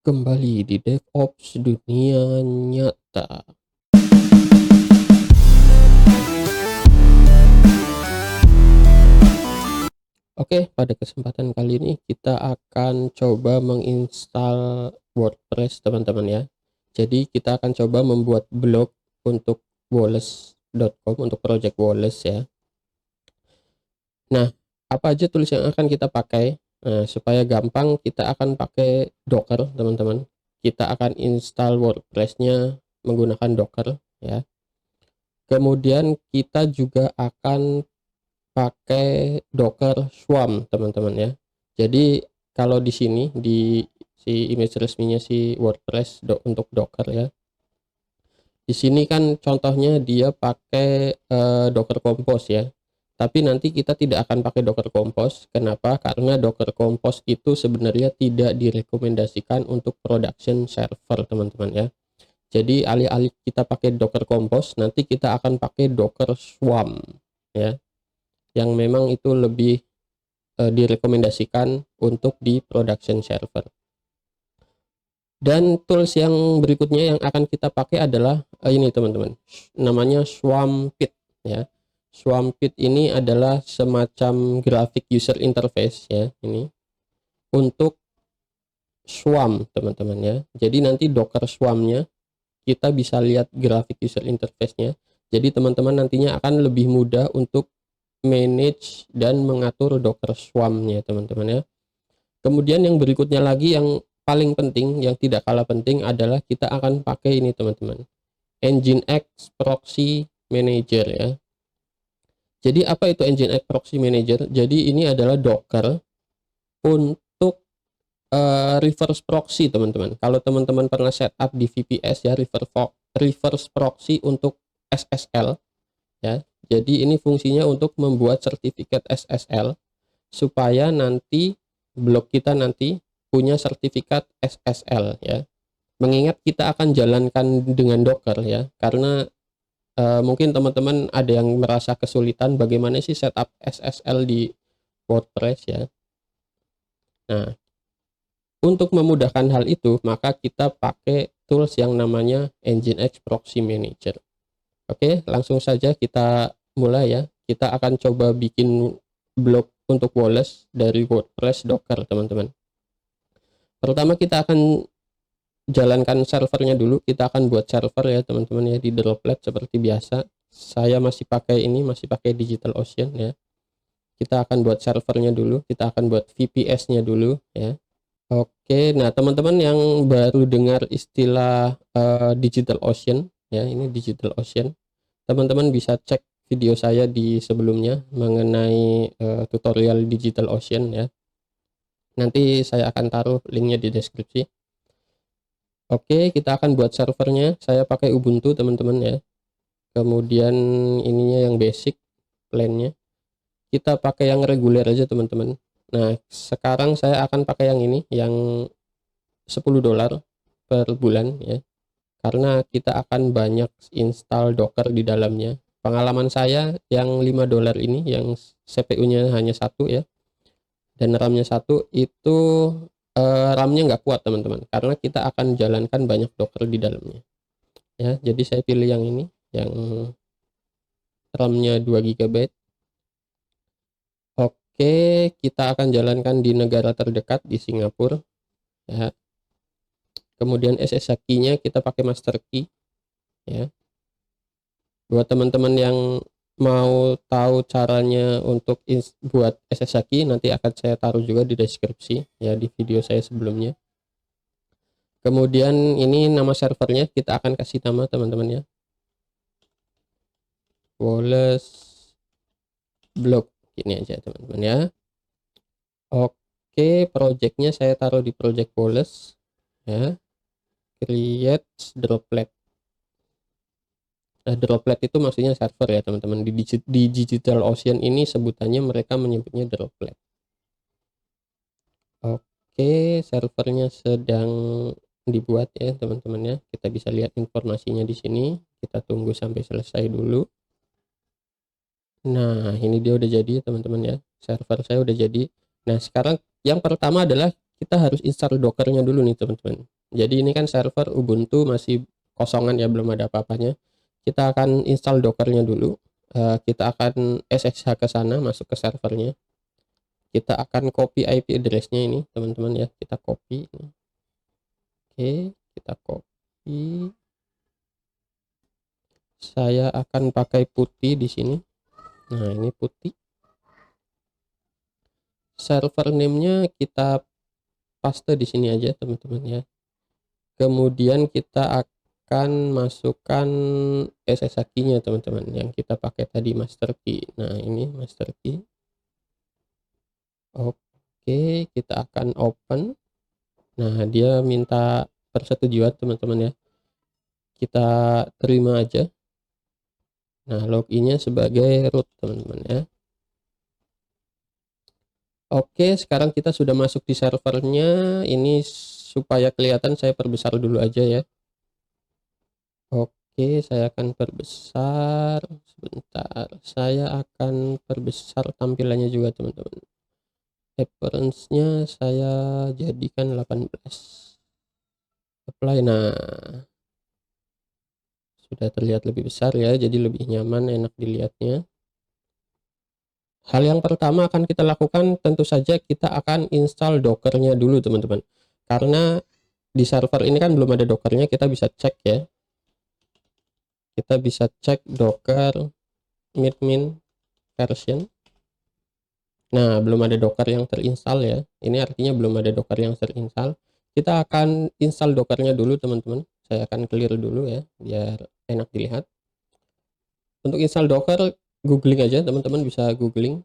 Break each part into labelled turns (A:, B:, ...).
A: Kembali di DevOps dunia nyata. Oke, pada kesempatan kali ini kita akan coba menginstal WordPress, teman-teman ya. Jadi kita akan coba membuat blog untuk Woles.com, untuk project Woles ya. Nah, apa aja tools yang akan kita pakai? Nah, supaya gampang kita akan pakai Docker, teman-teman. Kita akan install WordPress-nya menggunakan Docker ya. Kemudian kita juga akan pakai Docker Swarm, teman-teman ya. Jadi kalau di sini di si image resminya si WordPress untuk Docker ya. Di sini kan contohnya dia pakai Docker Compose ya. Tapi nanti kita tidak akan pakai Docker Compose. Kenapa? Karena Docker Compose itu sebenarnya tidak direkomendasikan untuk production server, teman-teman ya. Jadi alih-alih kita pakai Docker Compose, nanti kita akan pakai Docker Swarm ya, yang memang itu lebih direkomendasikan untuk di production server. Dan tools yang berikutnya yang akan kita pakai adalah ini, teman-teman, namanya Swampit ya. Swampit ini adalah semacam graphic user interface ya, ini untuk Swarm, teman-teman ya. Jadi nanti Docker Swarm-nya kita bisa lihat graphic user interface-nya. Jadi teman-teman nantinya akan lebih mudah untuk manage dan mengatur Docker Swarm-nya, teman-teman ya. Kemudian yang berikutnya lagi yang paling penting, yang tidak kalah penting adalah kita akan pakai ini, teman-teman, Nginx Proxy Manager ya. Jadi apa itu Nginx Proxy Manager? Jadi ini adalah Docker untuk reverse proxy, teman-teman. Kalau teman-teman pernah setup di VPS ya, reverse proxy untuk SSL ya. Jadi ini fungsinya untuk membuat sertifikat SSL supaya nanti blog kita nanti punya sertifikat SSL ya. Mengingat kita akan jalankan dengan Docker ya, karena mungkin teman-teman ada yang merasa kesulitan bagaimana sih setup SSL di WordPress ya. Nah, untuk memudahkan hal itu, maka kita pakai tools yang namanya Nginx Proxy Manager. Oke, langsung saja kita mulai ya. Kita akan coba bikin blog untuk Woles dari WordPress Docker, teman-teman. Pertama kita akan jalankan servernya dulu. Kita akan buat server ya, teman-teman ya, di Droplet seperti biasa. Saya masih pakai ini, masih pakai DigitalOcean ya. Kita akan buat servernya dulu. Kita akan buat VPS-nya dulu ya. Oke, nah teman-teman yang baru dengar istilah DigitalOcean ya, ini DigitalOcean. Teman-teman bisa cek video saya di sebelumnya mengenai tutorial DigitalOcean ya. Nanti saya akan taruh linknya di deskripsi. Oke, kita akan buat servernya. Saya pakai Ubuntu, teman-teman ya. Kemudian ininya yang basic plan-nya. Kita pakai yang reguler aja, teman-teman. Nah, sekarang saya akan pakai yang ini, yang $10 per bulan ya. Karena kita akan banyak install Docker di dalamnya. Pengalaman saya yang $5 ini, yang CPU-nya hanya satu ya, dan RAM-nya satu, itu RAM-nya nggak kuat, teman-teman, karena kita akan jalankan banyak Docker di dalamnya ya. Jadi saya pilih yang ini, yang RAM-nya 2 GB. Oke, kita akan jalankan di negara terdekat di Singapura ya. Kemudian SSH key-nya kita pakai master key ya. Buat teman-teman yang mau tahu caranya untuk buat SSH key, nanti akan saya taruh juga di deskripsi ya, di video saya sebelumnya. Kemudian ini nama servernya kita akan kasih nama, teman-teman ya, Woles blog, ini aja teman-teman ya. Oke, projectnya saya taruh di project Woles ya, create droplet. Nah, droplet itu maksudnya server ya, teman-teman. Di DigitalOcean ini sebutannya mereka menyebutnya droplet. Oke, servernya sedang dibuat ya, teman-teman ya. Kita bisa lihat informasinya di sini. Kita tunggu sampai selesai dulu. Nah, ini dia udah jadi, teman-teman ya. Server saya udah jadi. Nah, sekarang yang pertama adalah kita harus install Dockernya dulu nih teman-teman. Jadi ini kan server Ubuntu masih kosongan ya, belum ada apa-apanya. Kita akan install Dockernya dulu. Kita akan SSH ke sana, masuk ke servernya. Kita akan copy IP address-nya ini teman-teman ya, kita copy. Oke, kita copy. Saya akan pakai putih di sini. Nah, ini putih. Server name-nya kita paste di sini aja, teman-teman ya. Kemudian kita akan masukkan SSH key-nya, teman-teman, yang kita pakai tadi, master key. Nah, ini master key. Oke, kita akan open. Nah, dia minta persetujuan, teman-teman ya. Kita terima aja. Nah, login-nya sebagai root, teman-teman ya. Oke, sekarang kita sudah masuk di servernya. Ini supaya kelihatan saya perbesar dulu aja ya. Oke, saya akan perbesar. Sebentar, saya akan perbesar tampilannya juga, teman-teman. Appearance-nya saya jadikan 18. Apply. Nah, sudah terlihat lebih besar ya, jadi lebih nyaman, enak dilihatnya. Hal yang pertama akan kita lakukan, tentu saja kita akan install Dockernya dulu, teman-teman. Karena di server ini kan belum ada Dockernya, kita bisa cek ya. Kita bisa cek Docker min version. Nah, belum ada Docker yang terinstall ya. Ini artinya belum ada Docker yang terinstall. Kita akan install Dockernya dulu, teman-teman. Saya akan clear dulu ya, biar enak dilihat. Untuk install Docker, googling aja, teman-teman bisa googling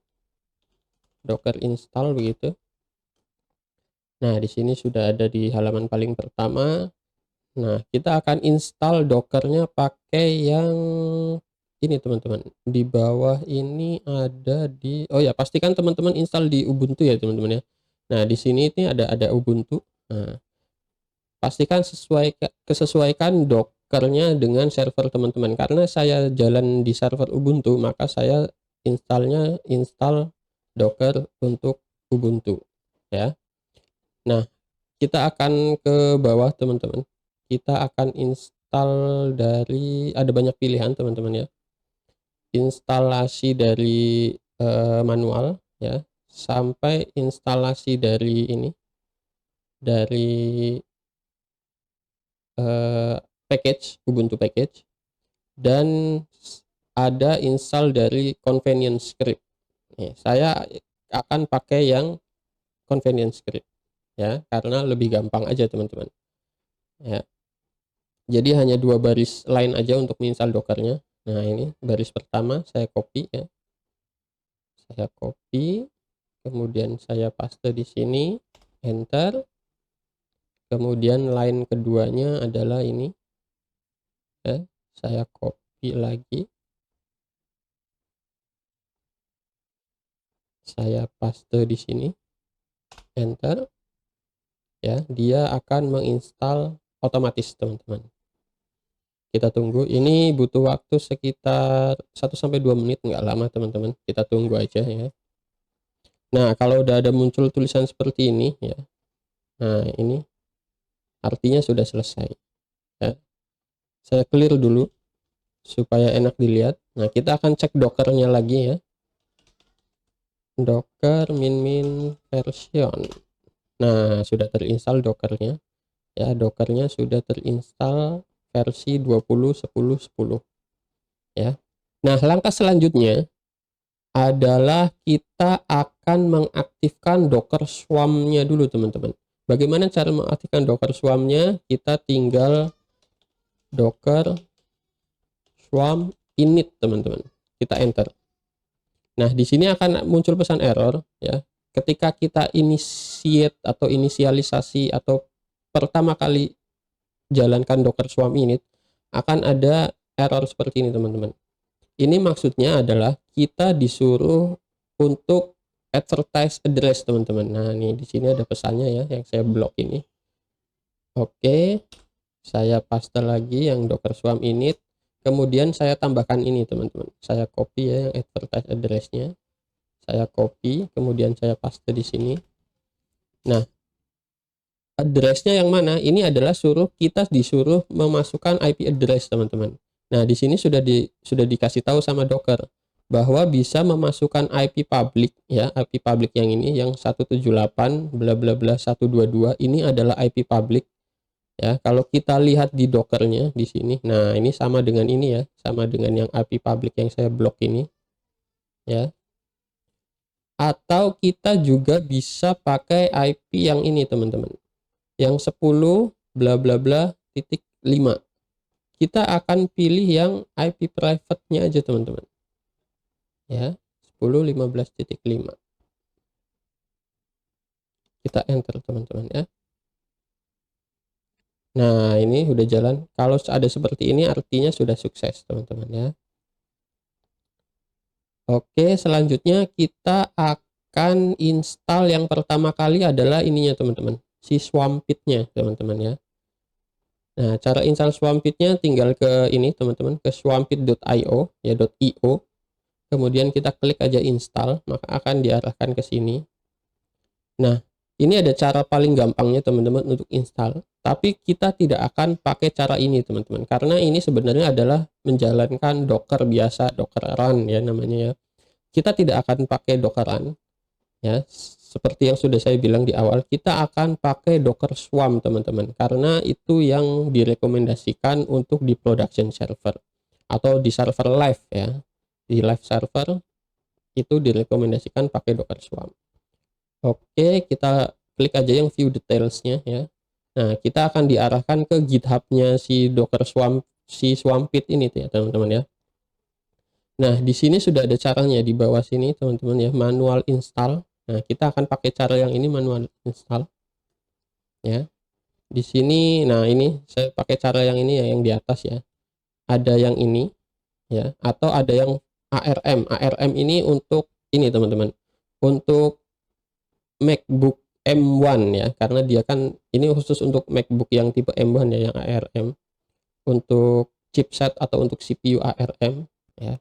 A: Docker install begitu. Nah, di sini sudah ada di halaman paling pertama. Nah, kita akan install Dockernya pakai yang ini, teman-teman. Di bawah ini ada di, oh ya, pastikan teman-teman install di Ubuntu ya, teman-teman ya. Nah, di sini ini ada Ubuntu. Nah, pastikan kesesuaikan Dockernya dengan server teman-teman. Karena saya jalan di server Ubuntu, maka saya install Docker untuk Ubuntu ya. Nah, kita akan ke bawah, teman-teman. Kita akan install dari, ada banyak pilihan, teman-teman ya. Instalasi dari manual ya, sampai instalasi dari ini, dari package, Ubuntu package, dan ada install dari convenience script. Saya akan pakai yang convenience script ya, karena lebih gampang aja, teman-teman ya. Jadi hanya 2 baris line aja untuk menginstal Dockernya. Nah, ini baris pertama saya copy ya. Saya copy, kemudian saya paste di sini, enter. Kemudian line keduanya adalah ini ya. Saya copy lagi. Saya paste di sini, enter. Ya, dia akan menginstal otomatis, teman-teman. Kita tunggu, ini butuh waktu sekitar 1-2 menit, nggak lama, teman-teman. Kita tunggu aja ya. Nah, kalau udah ada muncul tulisan seperti ini ya, nah ini artinya sudah selesai ya. Saya clear dulu supaya enak dilihat. Nah, kita akan cek Dockernya lagi ya. Docker min version. Nah, sudah terinstall Dockernya ya. Dockernya sudah terinstall versi 20.10.10 ya. Nah, langkah selanjutnya adalah kita akan mengaktifkan Docker Swarm-nya dulu, teman-teman. Bagaimana cara mengaktifkan Docker Swarm-nya? Kita tinggal Docker Swarm init, teman-teman. Kita enter. Nah, di sini akan muncul pesan error ya. Ketika kita initiate atau inisialisasi atau pertama kali jalankan Docker Swarm init, akan ada error seperti ini, teman-teman. Ini maksudnya adalah kita disuruh untuk advertise address, teman-teman. Nah, ini di sini ada pesannya ya, yang saya blok ini. Oke, saya paste lagi yang Docker Swarm init. Kemudian saya tambahkan ini, teman-teman. Saya copy ya yang advertise address-nya. Saya copy, kemudian saya paste di sini. Nah, address-nya yang mana? Ini adalah kita disuruh memasukkan IP address, teman-teman. Nah, di sini sudah dikasih tahu sama Docker bahwa bisa memasukkan IP public ya, IP public yang ini yang 178 bla bla bla 122 ini adalah IP public ya. Kalau kita lihat di Dockernya di sini, nah ini sama dengan ini ya, sama dengan yang IP public yang saya blok ini ya. Atau kita juga bisa pakai IP yang ini, teman-teman, yang 10 bla bla bla titik 5. Kita akan pilih yang IP private-nya aja, teman-teman ya, 10.15.5. Kita enter, teman-teman ya. Nah, ini udah jalan. Kalau ada seperti ini artinya sudah sukses, teman-teman ya. Oke, selanjutnya kita akan install yang pertama kali adalah ininya, teman-teman, si Swampit-nya, teman-teman ya. Nah, cara install Swampit-nya tinggal ke ini, teman-teman, ke swampit.io ya, .io. Kemudian kita klik aja install, maka akan diarahkan ke sini. Nah, ini ada cara paling gampangnya, teman-teman, untuk install. Tapi kita tidak akan pakai cara ini, teman-teman, karena ini sebenarnya adalah menjalankan Docker biasa, Docker run ya namanya ya. Kita tidak akan pakai Docker run ya. Seperti yang sudah saya bilang di awal, kita akan pakai Docker Swarm, teman-teman, karena itu yang direkomendasikan untuk di production server atau di server live ya. Di live server itu direkomendasikan pakai Docker Swarm. Oke, kita klik aja yang view details-nya ya. Nah, kita akan diarahkan ke GitHub-nya si Docker Swarm, si Swampit ini tuh ya, teman-teman ya. Nah, di sini sudah ada caranya di bawah sini, teman-teman ya, manual install. Nah, kita akan pakai cara yang ini, manual install ya. Di sini, nah ini saya pakai cara yang ini ya, yang di atas ya. Ada yang ini ya, atau ada yang ARM. ARM ini untuk ini, teman-teman, untuk MacBook M1 ya, karena dia kan ini khusus untuk MacBook yang tipe M1 ya, yang ARM, untuk chipset atau untuk CPU ARM ya.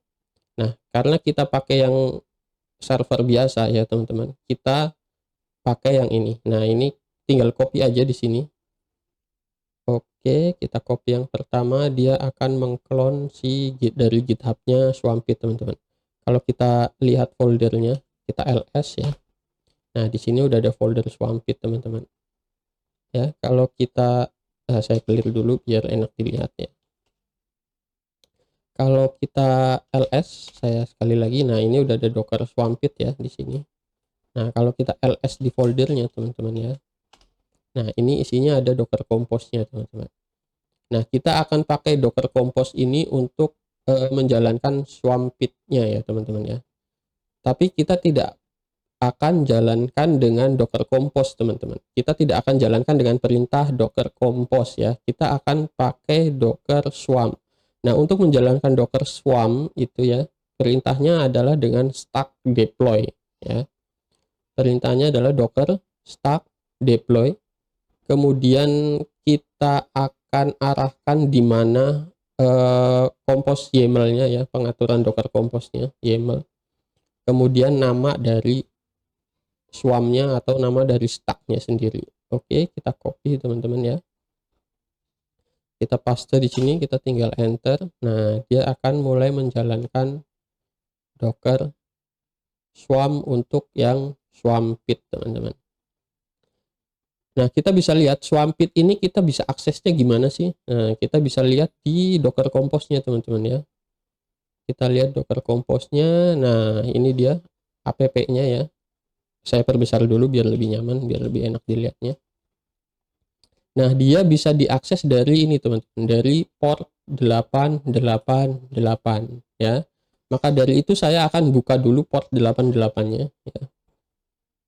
A: Nah, karena kita pakai yang server biasa ya, teman-teman, kita pakai yang ini. Nah, ini tinggal copy aja di sini. Oke, kita copy yang pertama, dia akan mengklon dari GitHub-nya Swampit, teman-teman. Kalau kita lihat foldernya, kita ls ya. Nah, di sini udah ada folder Swampit, teman-teman. Ya, kalau kita saya clear dulu biar enak dilihat ya. Kalau kita ls, saya sekali lagi, nah ini udah ada Docker Swampit ya di sini. Nah, kalau kita ls di foldernya, teman-teman ya. Nah, ini isinya ada Docker Compose-nya, teman-teman. Nah, kita akan pakai Docker Compose ini untuk menjalankan Swampit-nya ya, teman-teman ya. Tapi kita tidak akan jalankan dengan Docker Compose, teman-teman. Kita tidak akan jalankan dengan perintah Docker Compose ya. Kita akan pakai Docker Swarm. Nah, untuk menjalankan Docker Swarm itu ya, perintahnya adalah dengan stack deploy ya. Perintahnya adalah Docker stack deploy. Kemudian kita akan arahkan di mana compose YAML-nya ya, pengaturan Docker Compose-nya, YAML. Kemudian nama dari swarm-nya atau nama dari stack-nya sendiri. Oke, kita copy, teman-teman ya. Kita paste di sini, kita tinggal enter. Nah, dia akan mulai menjalankan Docker Swarm untuk yang Swampit, teman-teman. Nah, kita bisa lihat Swampit ini kita bisa aksesnya gimana sih? Nah, kita bisa lihat di Docker Compose-nya, teman-teman ya. Kita lihat Docker Compose-nya. Nah, ini dia app-nya ya. Saya perbesar dulu biar lebih nyaman, biar lebih enak dilihatnya. Nah, dia bisa diakses dari ini, teman-teman, dari port 888 ya. Maka dari itu saya akan buka dulu port 88-nya ya.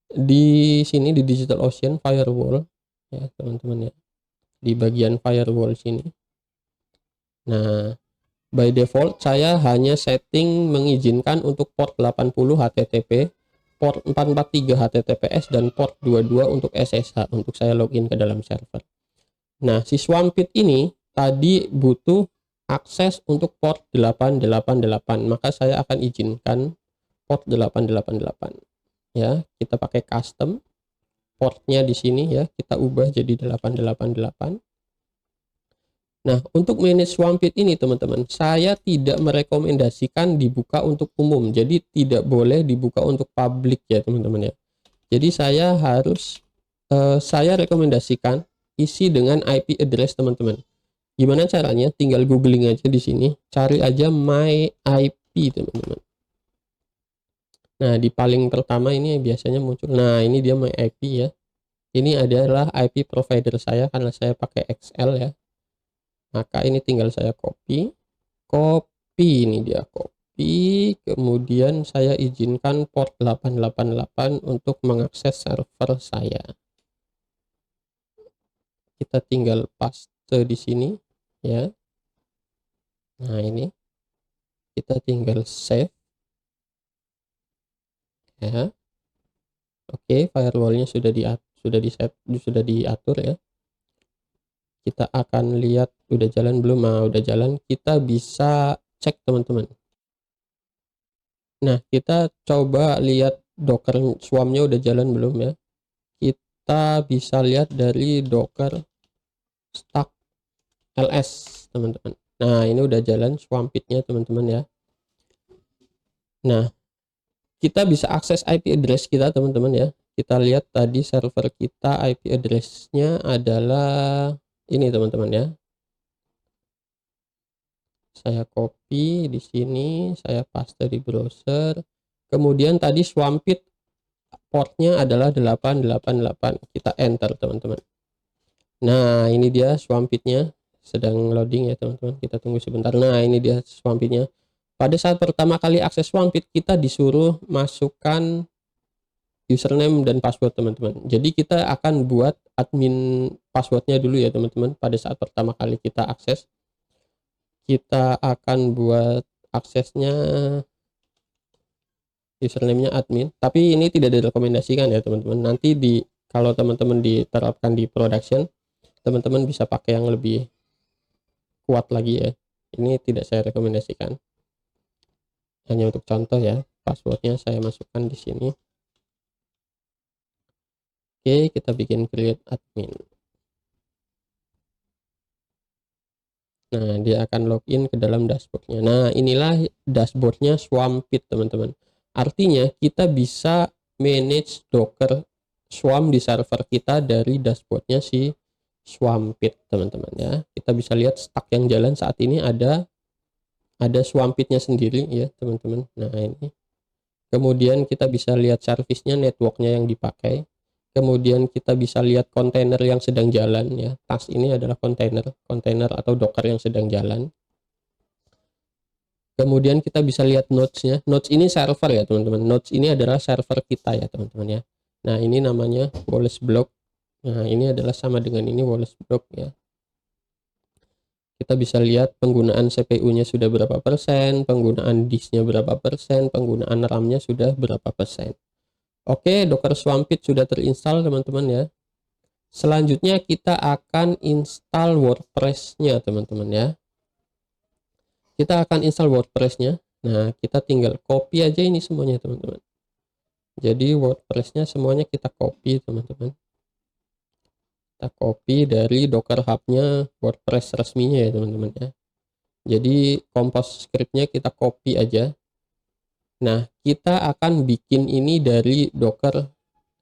A: Di sini di DigitalOcean firewall ya, teman-teman ya. Di bagian firewall sini. Nah, by default saya hanya setting mengizinkan untuk port 80 HTTP, port 443 HTTPS, dan port 22 untuk SSH untuk saya login ke dalam server. Nah, si Swampit ini tadi butuh akses untuk port 888, maka saya akan izinkan port 888 ya. Kita pakai custom portnya di sini ya, kita ubah jadi 888. Nah, untuk manage Swampit ini teman-teman, saya tidak merekomendasikan dibuka untuk umum. Jadi tidak boleh dibuka untuk publik ya teman-teman ya. Jadi saya rekomendasikan isi dengan IP address teman-teman. Gimana caranya? Tinggal googling aja di sini, cari aja my IP teman-teman. Nah, di paling pertama ini biasanya muncul. Nah, ini dia my IP ya. Ini adalah IP provider saya karena saya pakai XL ya. Maka ini tinggal saya copy ini dia copy, kemudian saya izinkan port 888 untuk mengakses server saya. Kita tinggal paste di sini ya. Nah, ini kita tinggal save ya. Oke, firewallnya sudah diatur ya. Kita akan lihat udah jalan belum. Nah, udah jalan. Kita bisa cek teman-teman. Nah, kita coba lihat Docker Swarm-nya udah jalan belum ya. Kita bisa lihat dari Docker stack ls teman-teman. Nah, ini udah jalan Swampit-nya teman-teman ya. Nah, kita bisa akses IP address kita teman-teman ya. Kita lihat tadi server kita IP address-nya adalah ini teman-teman ya. Saya copy di sini, saya paste di browser. Kemudian tadi Swampit portnya adalah 888. Kita enter teman-teman. Nah, ini dia Swampitnya sedang loading ya teman-teman. Kita tunggu sebentar. Nah, ini dia Swampitnya. Pada saat pertama kali akses Swampit, kita disuruh masukkan username dan password teman-teman. Jadi kita akan buat admin passwordnya dulu ya teman-teman. Pada saat pertama kali kita akses, kita akan buat aksesnya username-nya admin. Tapi ini tidak direkomendasikan ya teman-teman. Nanti kalau teman-teman diterapkan di production, teman-teman bisa pakai yang lebih kuat lagi ya. Ini tidak saya rekomendasikan. Hanya untuk contoh ya. Passwordnya saya masukkan di sini. Oke, kita bikin create admin. Nah, dia akan login ke dalam dashboardnya. Nah, inilah dashboardnya Swampit teman-teman. Artinya kita bisa manage Docker Swarm di server kita dari dashboardnya si Swampit teman-teman ya. Kita bisa lihat stack yang jalan saat ini ada Swampitnya sendiri ya teman-teman. Nah, ini. Kemudian kita bisa lihat service-nya, networknya yang dipakai. Kemudian kita bisa lihat kontainer yang sedang jalan ya. Task ini adalah kontainer atau Docker yang sedang jalan. Kemudian kita bisa lihat nodes-nya. Nodes ini server ya teman-teman. Nodes ini adalah server kita ya teman-teman ya. Nah, ini namanya Wallace Block. Nah, ini adalah sama dengan ini Wallace Block ya. Kita bisa lihat penggunaan CPU-nya sudah berapa persen, penggunaan disk-nya berapa persen, penggunaan RAM-nya sudah berapa persen. Oke, Docker Swampit sudah terinstall teman-teman ya. Selanjutnya kita akan install WordPress-nya teman-teman ya. Kita akan install WordPress-nya. Nah, kita tinggal copy aja ini semuanya teman-teman. Jadi WordPress-nya semuanya kita copy teman-teman. Kita copy dari Docker Hub-nya WordPress resminya ya teman-teman ya. Jadi compose script-nya kita copy aja. Nah, kita akan bikin ini dari Docker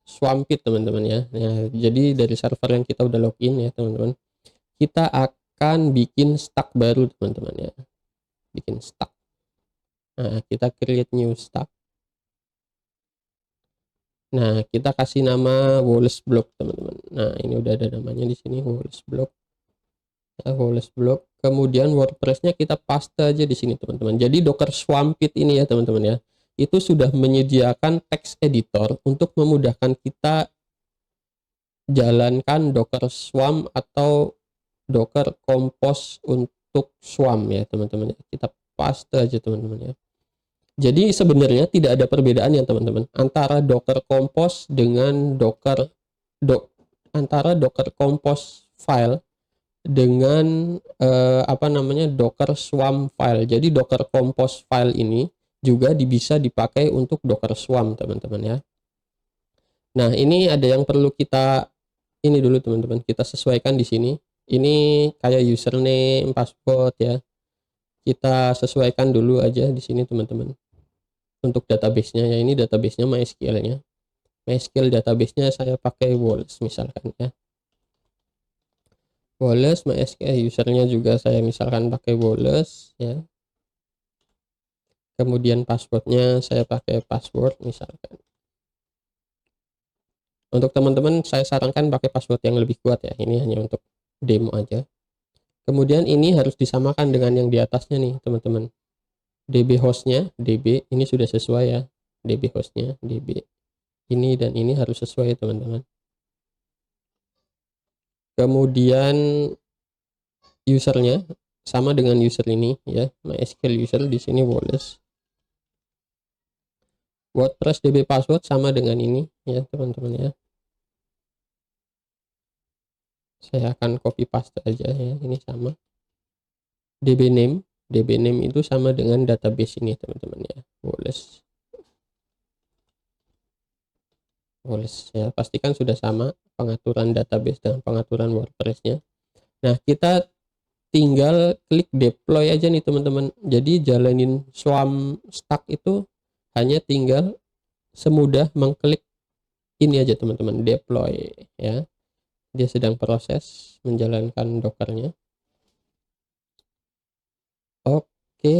A: Swampit teman-teman ya. Nah, jadi dari server yang kita udah login ya teman-teman. Kita akan bikin stack baru teman-teman ya. Bikin stack. Nah, kita create new stack. Nah, kita kasih nama Wallace Block teman-teman. Nah, ini udah ada namanya di sini Wallace Block. Ya, Wallace Block. Kemudian WordPress-nya kita paste aja di sini teman-teman. Jadi Docker Swampit ini ya teman-teman ya. Itu sudah menyediakan text editor untuk memudahkan kita jalankan Docker Swarm atau Docker Compose untuk Swarm ya teman-teman. Kita paste aja teman-teman ya. Jadi sebenarnya tidak ada perbedaan ya teman-teman antara Docker Compose dengan antara Docker Compose file dengan Docker Swarm file. Jadi Docker Compose file ini juga bisa dipakai untuk Docker Swarm teman-teman ya. Nah, ini ada yang perlu kita ini dulu teman-teman, kita sesuaikan di sini. Ini kayak username, password ya. Kita sesuaikan dulu aja di sini teman-teman. Untuk database-nya ya, ini database-nya MySQL-nya. MySQL database-nya saya pakai Wallace misalkan ya. Wallace MySQL usernya juga saya misalkan pakai Wallace ya. Kemudian passwordnya saya pakai password misalkan. Untuk teman-teman saya sarankan pakai password yang lebih kuat ya. Ini hanya untuk demo aja. Kemudian ini harus disamakan dengan yang di atasnya nih teman-teman. DB hostnya, DB ini sudah sesuai ya. DB hostnya, DB ini dan ini harus sesuai teman-teman. Kemudian usernya sama dengan user ini ya, MySQL user di sini Wallace. WordPress DB password sama dengan ini ya teman-teman ya. Saya akan copy paste aja ya, ini sama. DB name itu sama dengan database ini teman-teman ya, Wallace ya, pastikan sudah sama pengaturan database dan pengaturan WordPress-nya. Nah, kita tinggal klik deploy aja nih teman-teman. Jadi jalanin Swarm Stack itu hanya tinggal semudah mengklik ini aja teman-teman, deploy ya. Dia sedang proses menjalankan dockernya. Oke,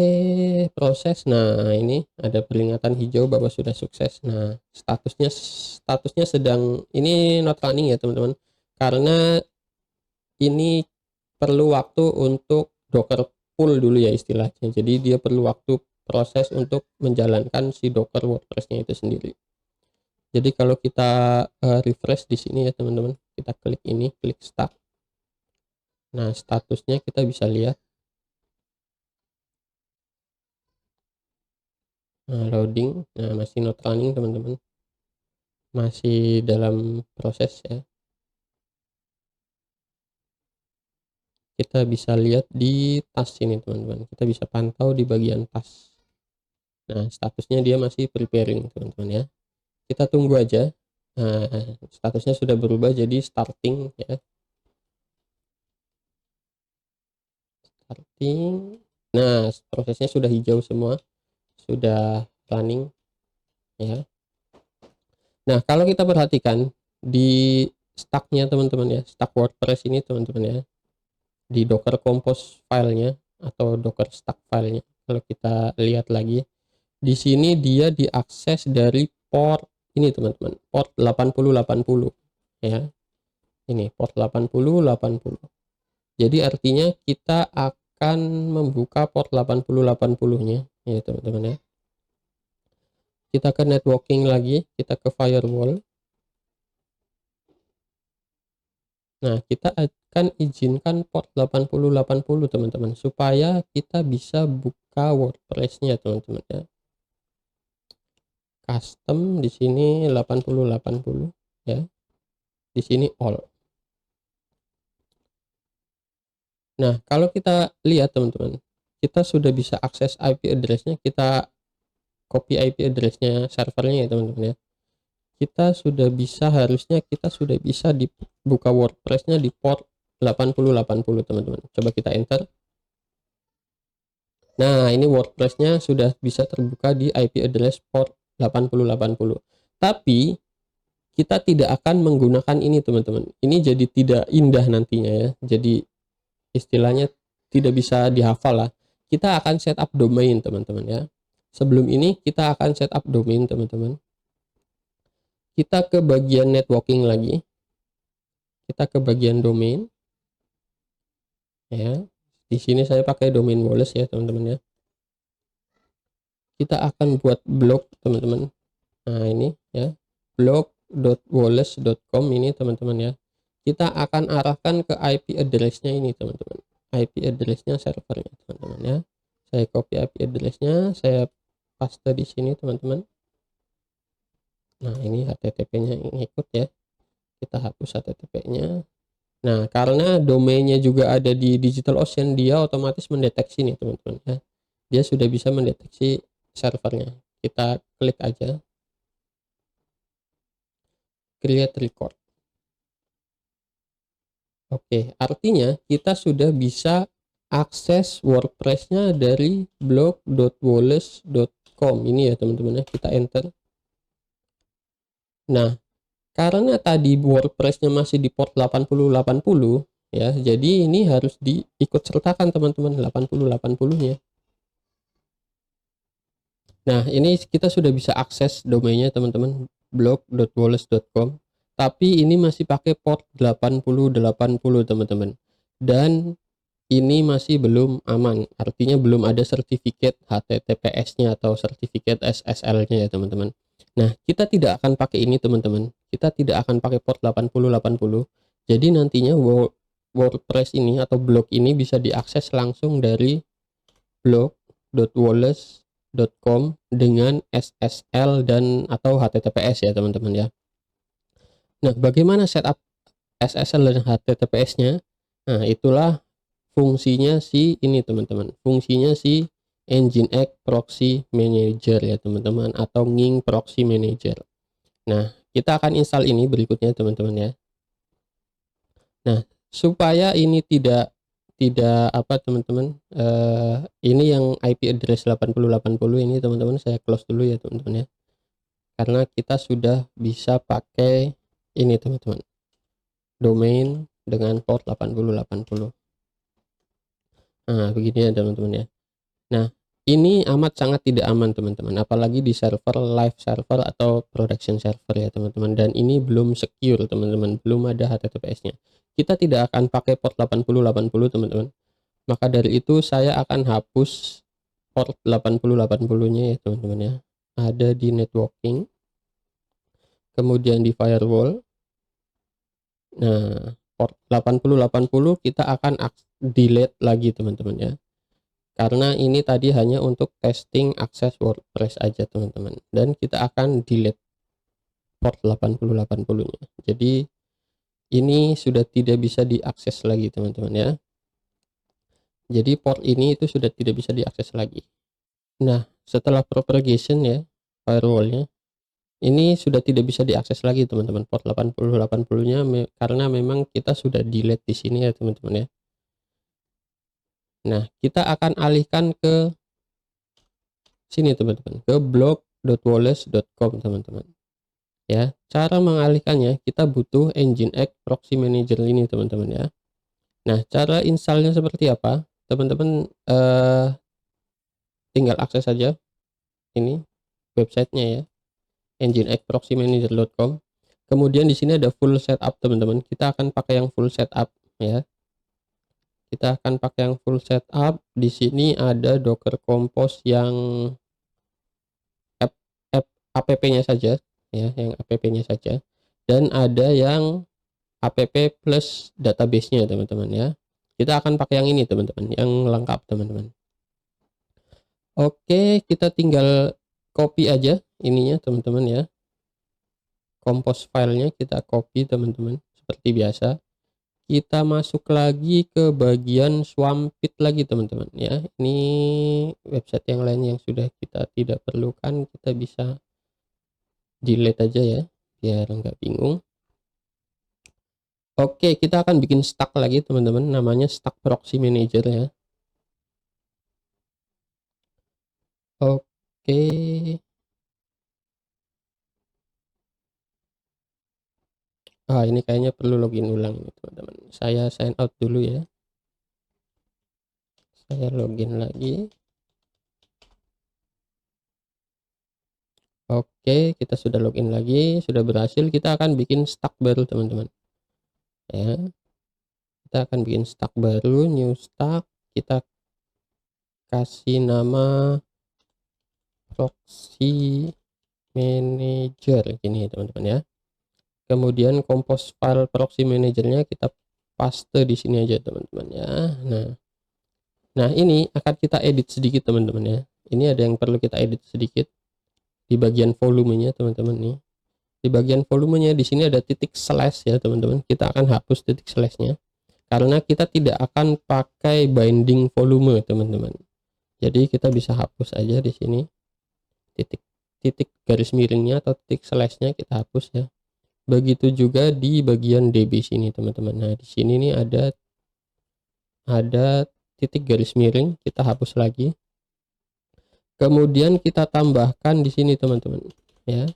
A: proses. Nah, ini ada peringatan hijau bahwa sudah sukses. Nah, statusnya sedang ini not running ya teman-teman. Karena ini perlu waktu untuk Docker pull dulu ya istilahnya. Jadi dia perlu waktu proses untuk menjalankan si Docker WordPress-nya itu sendiri. Jadi kalau kita refresh di sini ya teman-teman, kita klik ini, klik start. Nah, statusnya kita bisa lihat. Nah, loading. Nah, masih not running teman-teman. Masih dalam proses ya. Kita bisa lihat di task ini teman-teman. Kita bisa pantau di bagian task. Nah, statusnya dia masih preparing teman-teman ya. Kita tunggu aja. Nah, statusnya sudah berubah jadi starting ya. Starting. Nah, prosesnya sudah hijau semua. Sudah running ya. Nah, kalau kita perhatikan di stacknya teman-teman ya, stack WordPress ini teman-teman ya, di Docker Compose filenya atau Docker stack filenya, kalau kita lihat lagi di sini dia diakses dari port ini teman-teman, port 8080 ya. Ini port 8080. Jadi artinya kita akan membuka port 8080-nya ya teman-teman ya. Kita ke networking lagi, kita ke firewall. Nah, kita akan izinkan port 8080 teman-teman supaya kita bisa buka WordPress-nya teman-teman ya. Custom di sini 8080 ya. Di sini all. Nah, kalau kita lihat teman-teman, kita sudah bisa akses IP address-nya, kita copy IP address-nya servernya ya teman-teman ya. Kita sudah bisa, harusnya kita sudah bisa dibuka WordPress-nya di port 8080 teman-teman. Coba kita enter. Nah, ini WordPress-nya sudah bisa terbuka di IP address port 8080. Tapi kita tidak akan menggunakan ini teman-teman. Ini jadi tidak indah nantinya ya. Jadi istilahnya tidak bisa dihafal lah. Kita akan setup domain teman-teman ya. Sebelum ini kita akan setup domain teman-teman. Kita ke bagian networking lagi. Kita ke bagian domain. Ya. Di sini saya pakai domain Wallace ya teman-teman ya. Kita akan buat blog teman-teman. Nah, ini ya. blog.wallace.com ini teman-teman ya. Kita akan arahkan ke IP address-nya ini teman-teman. IP address-nya servernya teman-teman ya. Saya copy IP address-nya, saya paste di sini teman-teman. Nah, ini HTTP-nya ikut ya. Kita hapus HTTP-nya. Nah, karena domainnya juga ada di DigitalOcean, dia otomatis mendeteksi nih teman-teman ya. Dia sudah bisa mendeteksi servernya. Kita klik aja. create record. Oke, artinya kita sudah bisa akses WordPress-nya dari blog.woles.com ini ya teman-teman ya. Kita enter. Nah, karena tadi WordPress-nya masih di port 8080 ya, jadi ini harus diikut sertakan teman-teman 8080-nya. Nah, ini kita sudah bisa akses domainnya teman-teman, blog.woles.com. Tapi ini masih pakai port 8080 teman-teman. Dan ini masih belum aman, artinya belum ada sertifikat HTTPS-nya atau sertifikat SSL-nya ya teman-teman. Nah, kita tidak akan pakai ini teman-teman. Kita tidak akan pakai port 8080. Jadi nantinya WordPress ini atau blog ini bisa diakses langsung dari blog.woles.com dengan SSL dan atau HTTPS ya teman-teman ya. Nah, bagaimana setup SSL dan HTTPS-nya? Nah, itulah fungsinya si ini teman-teman, fungsinya si Nginx Proxy Manager ya teman-teman, atau Nging Proxy Manager. Nah, kita akan install ini berikutnya teman-teman ya. Nah, supaya ini tidak apa teman-teman, ini yang IP address 8080 ini teman-teman saya close dulu ya teman-teman ya, karena kita sudah bisa pakai ini teman-teman, domain dengan port 8080. Nah, begini ya teman-teman ya. Nah, ini amat sangat tidak aman teman-teman, apalagi di server live server atau production server ya teman-teman, dan ini belum secure teman-teman, belum ada HTTPS-nya. Kita tidak akan pakai port 8080 teman-teman. Maka dari itu saya akan hapus port 8080-nya ya teman-teman ya. Ada di networking, kemudian di firewall. Nah, port 8080 kita akan delete lagi teman-teman ya. Karena ini tadi hanya untuk testing akses WordPress aja teman-teman, dan kita akan delete port 8080-nya. Jadi ini sudah tidak bisa diakses lagi teman-teman ya. Jadi port ini itu sudah tidak bisa diakses lagi. Nah, setelah propagation ya, firewallnya ini sudah tidak bisa diakses lagi teman-teman, port 8080-nya karena memang kita sudah delete di sini ya teman-teman ya. Nah, kita akan alihkan ke sini teman-teman, ke blog.woles.com teman-teman ya. Cara mengalihkannya, kita butuh Nginx Proxy Manager ini teman-teman ya. Nah, cara installnya seperti apa teman-teman, tinggal akses saja ini websitenya ya, nginxproxymanager.com. kemudian di sini ada full setup teman-teman, kita akan pakai yang full setup ya. Kita akan pakai yang full setup. Di sini ada Docker Compose yang app-nya saja ya, yang app-nya saja, dan ada yang app plus database-nya teman-teman ya. Kita akan pakai yang ini teman-teman, yang lengkap teman-teman. Oke, kita tinggal copy aja ininya teman-teman ya, compose filenya kita copy teman-teman seperti biasa. Kita masuk lagi ke bagian Swampit lagi teman-teman ya. Ini website yang lain yang sudah kita tidak perlukan, kita bisa delete aja ya biar nggak bingung. Oke, kita akan bikin stack lagi teman-teman, namanya stack proxy manager ya. Oke, ini kayaknya perlu login ulang nih teman-teman. Saya sign out dulu ya, saya login lagi. Oke, kita sudah login lagi, sudah berhasil. Kita akan bikin stack baru teman-teman ya. Kita akan bikin stack baru, new stack. Kita kasih nama proxy manager gini teman-teman ya. Kemudian compose file proxy manajernya kita paste di sini aja teman-teman ya. Nah ini akan kita edit sedikit teman-teman ya. Ini ada yang perlu kita edit sedikit di bagian volumenya teman-teman nih. Di bagian volumenya di sini ada titik slash ya teman-teman. Kita akan hapus titik slashnya karena kita tidak akan pakai binding volume teman-teman. Jadi kita bisa hapus aja di sini titik garis miringnya atau titik slashnya kita hapus ya. Begitu juga di bagian DB sini teman-teman. Nah, di sini nih ada titik garis miring, kita hapus lagi. Kemudian kita tambahkan di sini teman-teman, ya.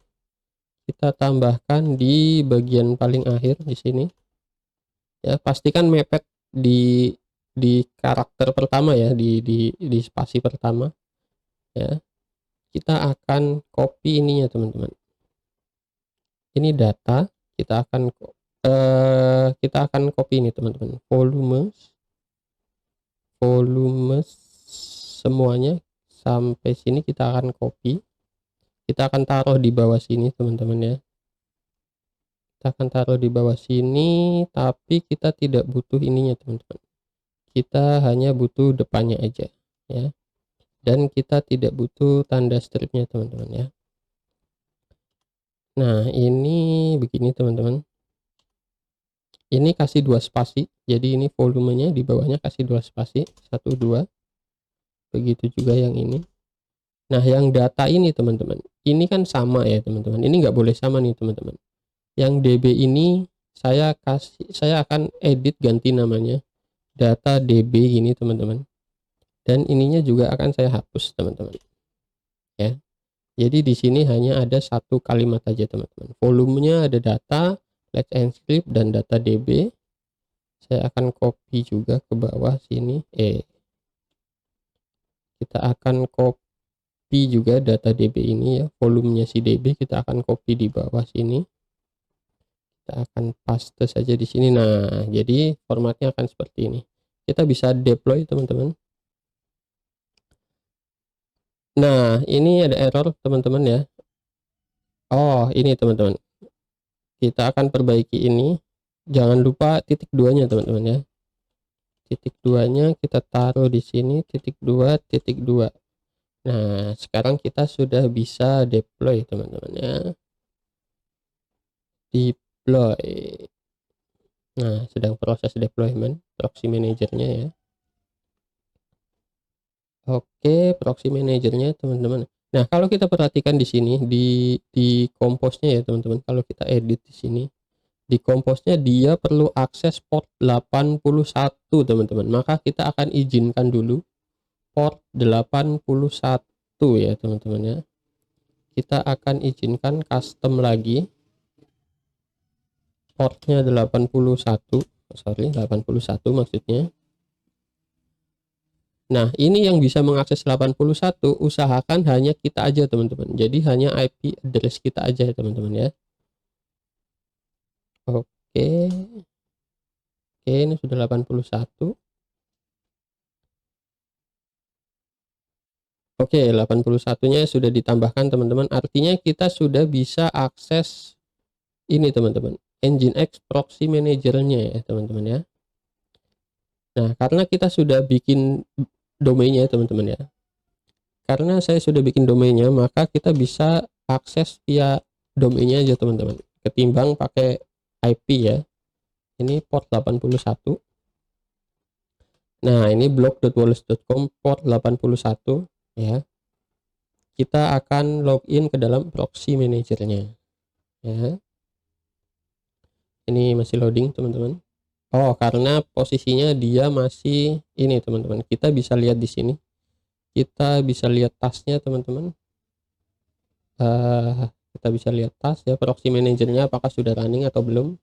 A: Kita tambahkan di bagian paling akhir di sini. Ya, pastikan mepet di karakter pertama ya, di spasi pertama, ya. Kita akan copy ininya teman-teman. Ini data, kita akan copy ini teman-teman. Volume semuanya sampai sini kita akan copy. Kita akan taruh di bawah sini teman-teman ya. Kita akan taruh di bawah sini, tapi kita tidak butuh ininya teman-teman. Kita hanya butuh depannya aja ya. Dan kita tidak butuh tanda stripnya teman-teman ya. Nah, ini begini teman-teman. Ini kasih 2 spasi. Jadi ini volumenya di bawahnya kasih 2 spasi, 1 2. Begitu juga yang ini. Nah, yang data ini teman-teman, ini kan sama ya teman-teman. Ini nggak boleh sama nih teman-teman. Yang DB ini saya akan edit ganti namanya data DB gini teman-teman. Dan ininya juga akan saya hapus teman-teman. Ya. Jadi di sini hanya ada satu kalimat aja teman-teman. Volumenya ada data, let's encrypt dan data DB. Saya akan copy juga ke bawah sini. Kita akan copy juga data DB ini ya, volumenya si DB kita akan copy di bawah sini. Kita akan paste saja di sini. Nah, jadi formatnya akan seperti ini. Kita bisa deploy teman-teman. Nah, ini ada error teman-teman ya. Oh, ini teman-teman. Kita akan perbaiki ini. Jangan lupa titik 2-nya teman-teman ya. Titik 2-nya kita taruh di sini, titik 2, titik 2. Nah, sekarang kita sudah bisa deploy teman-teman ya. Deploy. Nah, sedang proses deployment proxy manajernya ya. Oke, proxy manajernya teman-teman. Nah, kalau kita perhatikan di sini di compose-nya ya teman-teman. Kalau kita edit di sini, di compose-nya dia perlu akses port 81 teman-teman. Maka kita akan izinkan dulu port 81 ya teman-teman ya. Kita akan izinkan custom lagi portnya 81 maksudnya. Nah, ini yang bisa mengakses 81, usahakan hanya kita aja teman-teman. Jadi hanya IP address kita aja ya teman-teman ya. Oke. Oke, ini sudah 81. Oke, 81-nya sudah ditambahkan teman-teman. Artinya kita sudah bisa akses ini teman-teman. Nginx proxy manajernya ya teman-teman ya. Nah, karena kita sudah bikin domainnya teman-teman ya. Karena saya sudah bikin domainnya, maka kita bisa akses via domainnya aja teman-teman. Ketimbang pakai IP ya. Ini port 81. Nah, ini blog.wallace.com port 81 ya. Kita akan login ke dalam proxy manajernya ya. Ini masih loading teman-teman. Oh, karena posisinya dia masih ini teman-teman. Kita bisa lihat di sini. Kita bisa lihat tasnya teman-teman. Kita bisa lihat tas ya, proxy manajernya apakah sudah running atau belum.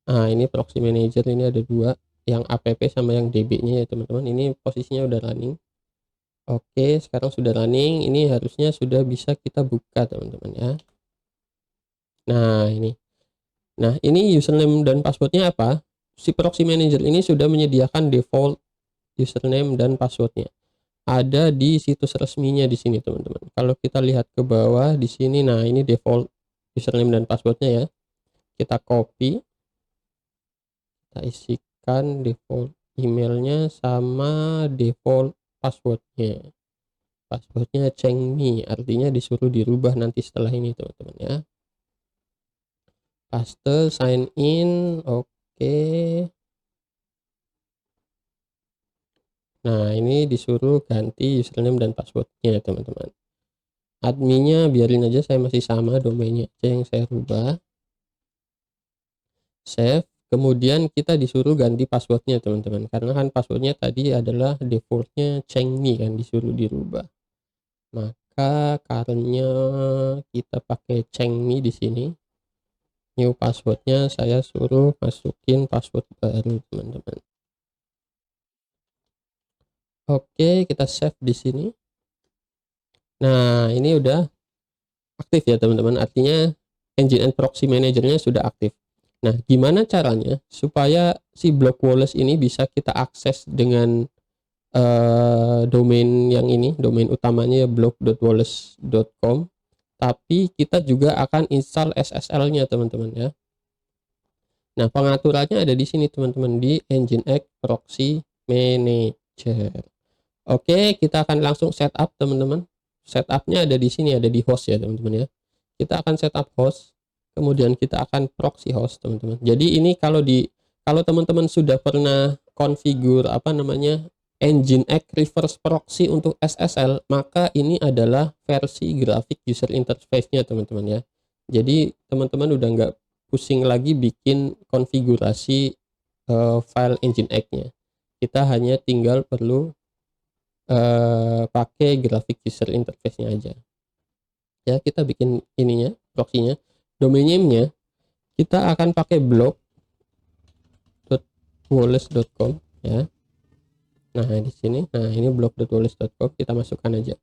A: Nah, ini proxy manager ini ada 2, yang app sama yang db-nya ya teman-teman. Ini posisinya udah running. Oke, sekarang sudah running. Ini harusnya sudah bisa kita buka teman-teman ya. Nah, ini username dan passwordnya apa? Si proxy manager ini sudah menyediakan default username dan passwordnya. Ada di situs resminya di sini teman-teman. Kalau kita lihat ke bawah di sini, nah ini default username dan passwordnya ya. Kita copy, kita isikan default emailnya sama default passwordnya. Passwordnya Chengmi, artinya disuruh dirubah nanti setelah ini teman-teman ya. Paste, sign in, oke. Nah, ini disuruh ganti username dan passwordnya teman-teman. Adminnya biarin aja, saya masih sama, domainnya aja yang saya rubah. save. Kemudian kita disuruh ganti passwordnya teman-teman, karena kan passwordnya tadi adalah defaultnya Chengmi kan, disuruh dirubah. Maka karena kita pakai Chengmi di sini, new passwordnya saya suruh masukin password baru teman-teman. Oke, kita save di sini. Nah, ini udah aktif ya teman-teman, artinya Nginx Proxy Manager-nya sudah aktif. Nah, gimana caranya supaya si Block Wallet ini bisa kita akses dengan domain yang ini, domain utamanya ya block.wallet.com, tapi kita juga akan install SSL-nya teman-teman ya. Nah, pengaturannya ada di sini teman-teman, di Nginx Proxy Manager. Oke, kita akan langsung setup teman-teman. Setupnya ada di sini, ada di host ya teman-teman ya. Kita akan setup host, kemudian kita akan proxy host teman-teman. Jadi ini kalau teman-teman sudah pernah configure apa namanya Nginx reverse proxy untuk SSL, maka ini adalah versi grafik user interface-nya teman-teman ya. Jadi teman-teman udah nggak pusing lagi bikin konfigurasi file Nginx-nya. Kita hanya tinggal perlu pakai grafik user interface-nya aja. Ya, kita bikin ininya, proxy-nya. Domain name-nya kita akan pakai block.wallet.com ya. Nah, di sini. Nah, ini block.wallet.com, kita masukkan aja.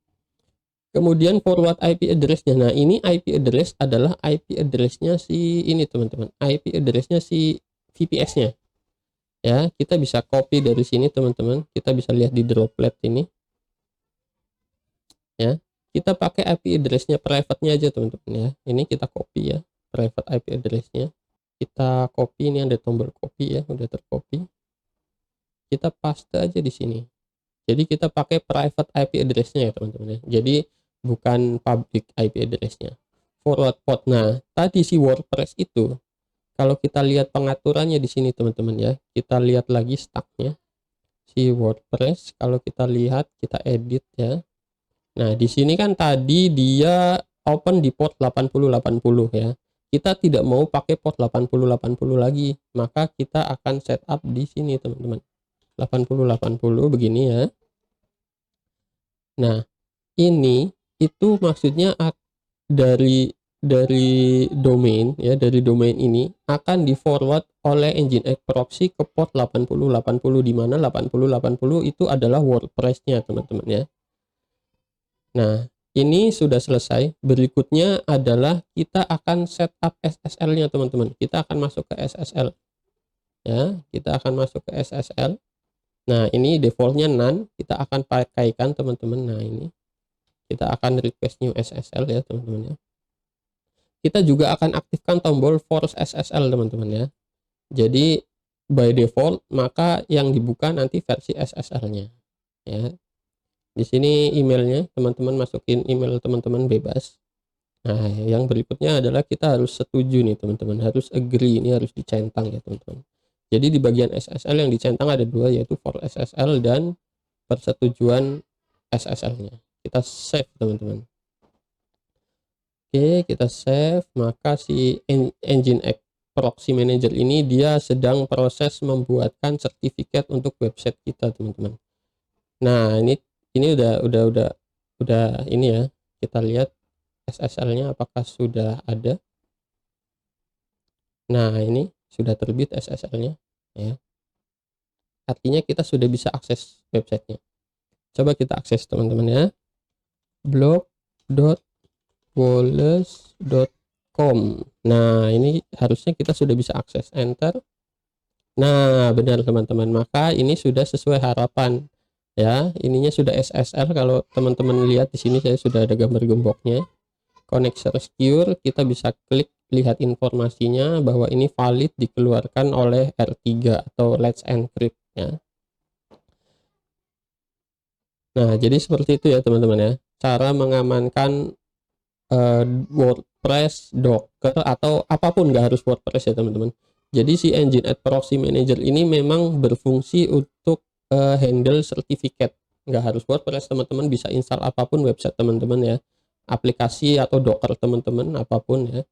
A: Kemudian forward IP address-nya. Nah, ini IP address adalah IP address-nya si ini teman-teman. IP address-nya si VPS-nya. Ya, kita bisa copy dari sini teman-teman. Kita bisa lihat di droplet ini. Ya, kita pakai IP address-nya private-nya aja teman-teman ya. Ini kita copy ya, private IP address-nya. Kita copy, ini ada tombol copy ya, udah tercopy. Kita paste aja di sini. Jadi kita pakai private IP address-nya ya teman-teman ya. Jadi bukan public IP address-nya. Forward port. Nah, tadi si WordPress itu kalau kita lihat pengaturannya di sini teman-teman ya. Kita lihat lagi stack-nya. Si WordPress kalau kita lihat, kita edit ya. Nah, di sini kan tadi dia open di port 8080 ya. Kita tidak mau pakai port 8080 lagi, maka kita akan setup di sini teman-teman. 8080 begini ya. Nah, ini itu maksudnya dari domain ya, dari domain ini akan di forward oleh Nginx proxy ke port 8080, di mana 8080 itu adalah WordPress-nya teman-teman ya. Nah, ini sudah selesai. Berikutnya adalah kita akan setup SSL-nya teman-teman. Kita akan masuk ke SSL. Ya, kita akan masuk ke SSL. Nah, ini defaultnya none. Kita akan pakaikan teman-teman. Nah, ini kita akan request new SSL ya teman-teman ya. Kita juga akan aktifkan tombol force SSL teman-teman ya. Jadi by default maka yang dibuka nanti versi SSL-nya. Ya. Di sini emailnya, teman-teman masukin email teman-teman bebas. Nah, yang berikutnya adalah kita harus setuju nih teman-teman, harus agree, ini harus dicentang ya teman-teman. Jadi di bagian SSL yang dicentang ada dua, yaitu for SSL dan persetujuan SSL-nya. Kita save teman-teman. Oke, kita save. Maka si Nginx Proxy Manager ini dia sedang proses membuatkan sertifikat untuk website kita teman-teman. Nah, ini udah ini ya, kita lihat SSL-nya apakah sudah ada. Nah, ini sudah terbit SSL-nya ya. Artinya kita sudah bisa akses websitenya. Coba kita akses teman-teman ya. blog.wallet.com. Nah, ini harusnya kita sudah bisa akses. Enter. Nah, benar teman-teman. Maka ini sudah sesuai harapan. Ya, ininya sudah SSL. Kalau teman-teman lihat di sini saya sudah ada gambar gemboknya. Connection secure, kita bisa klik lihat informasinya bahwa ini valid dikeluarkan oleh R3 atau Let's Encrypt ya. Nah, jadi seperti itu ya teman-teman ya. Cara mengamankan WordPress, Docker atau apapun, nggak harus WordPress ya teman-teman. Jadi si Nginx Proxy Manager ini memang berfungsi untuk handle sertifikat, nggak harus WordPress, teman-teman bisa install apapun website teman-teman ya, aplikasi atau Docker teman-teman apapun ya.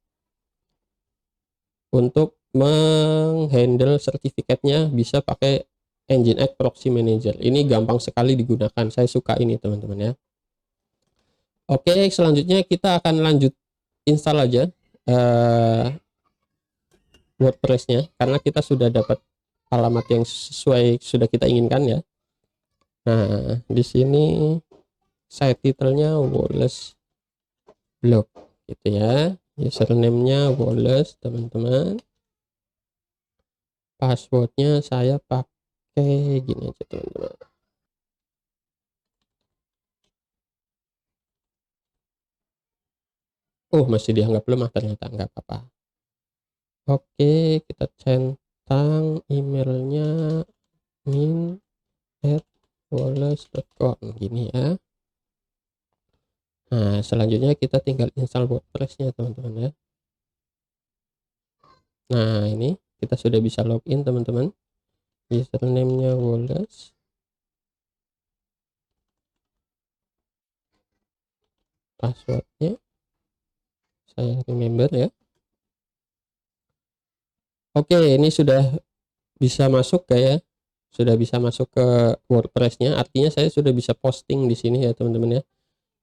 A: untuk menghandle sertifikatnya bisa pakai Nginx Proxy Manager. Ini gampang sekali digunakan. Saya suka ini teman-teman ya. Oke, selanjutnya kita akan lanjut install aja WordPress-nya karena kita sudah dapat alamat yang sesuai sudah kita inginkan ya. Nah, di sini site title-nya Wallace Blog gitu ya. Username-nya Wallace, teman-teman. Password-nya saya pakai gini aja, teman-teman. Oh, masih dianggap lemah ternyata, nggak apa-apa. Oke, kita centang emailnya min@wallace.com gini ya. Nah, selanjutnya kita tinggal install WordPress-nya teman-teman ya. Nah, ini kita sudah bisa login teman-teman. Username-nya Wallace. Password-nya saya remember ya. Oke, ini sudah bisa masuk ya. Sudah bisa masuk ke WordPress-nya. Artinya saya sudah bisa posting di sini ya teman-teman ya.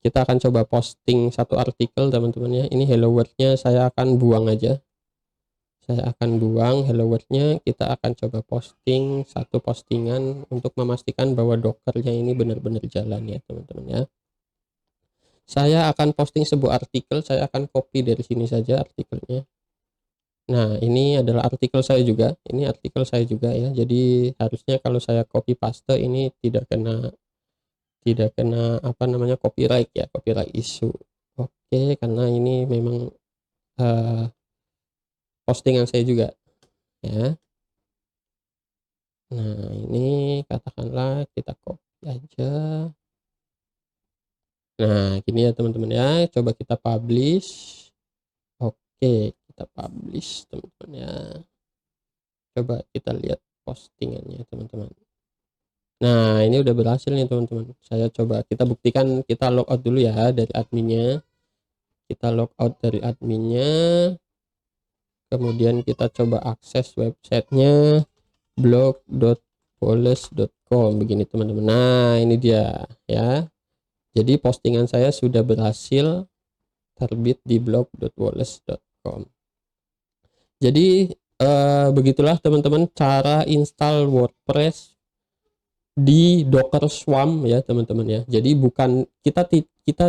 A: Kita akan coba posting satu artikel teman-teman ya. Ini hello world-nya saya akan buang aja. Saya akan buang hello world-nya. Kita akan coba posting satu postingan untuk memastikan bahwa Docker-nya ini benar-benar jalan ya teman-teman ya. Saya akan posting sebuah artikel. Saya akan copy dari sini saja artikelnya. Nah, ini adalah artikel saya juga. Ini artikel saya juga ya. Jadi harusnya kalau saya copy paste ini tidak kena apa namanya copyright ya, copyright issue. Oke, karena ini memang postingan saya juga ya. Nah, ini katakanlah kita copy aja. Nah, gini ya teman-teman ya. Coba kita publish. Oke, kita publish teman-teman ya. Coba kita lihat postingannya teman-teman. Nah, ini udah berhasil nih teman-teman. Saya coba kita buktikan, kita logout dulu ya dari adminnya. Kita logout dari adminnya. Kemudian kita coba akses websitenya blog.wallace.com begini teman-teman. Nah, ini dia ya. Jadi postingan saya sudah berhasil terbit di blog.wallace.com. Jadi begitulah teman-teman cara install WordPress di Docker Swarm ya teman-teman ya. Jadi bukan kita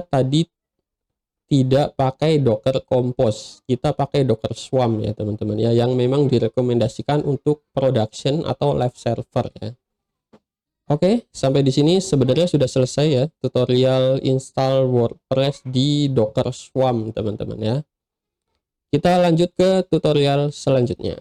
A: tadi tidak pakai Docker Compose, kita pakai Docker Swarm ya teman-teman ya, yang memang direkomendasikan untuk production atau live server ya. Oke, sampai di sini sebenarnya sudah selesai ya tutorial install WordPress di Docker Swarm teman-teman ya. Kita lanjut ke tutorial selanjutnya.